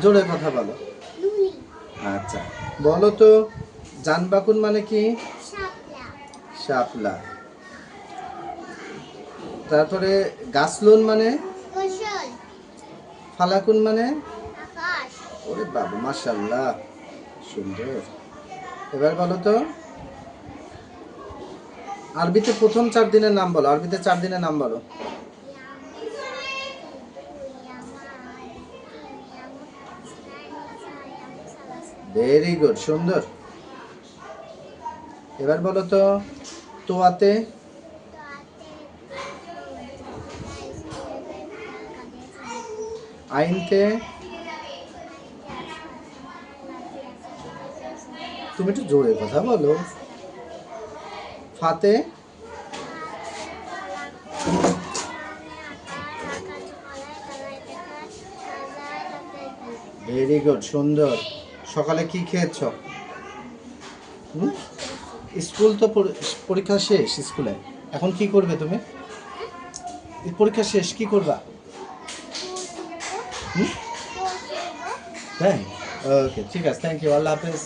জোরে কথা বলো। আচ্ছা, বলো তো জানবাকুন মানে কি? শাপলা। তারপরে গাছলুন মানে? ফালাকুন মানে? ওরে বাবা, মাশাআল্লাহ, সুন্দর। এবার বলো তো আরবিতে প্রথম 4 দিনের নাম বলো। আরবিতে 4 দিনের নাম বলো। ভেরি গুড, সুন্দর। এবার বলো তো তোয়াতে? আইনতে? তুমি একটু জোরে কথা বলো। ফাতে? ভেরি গুড, সুন্দর। সকালে কি খেয়েছো? স্কুল তো পরীক্ষা শেষ স্কুলে, এখন কি করবে তুমি? পরীক্ষা শেষ, কি করবা? তাই? ওকে, ঠিক আছে, থ্যাংক ইউ, আল্লাহ হাফেজ।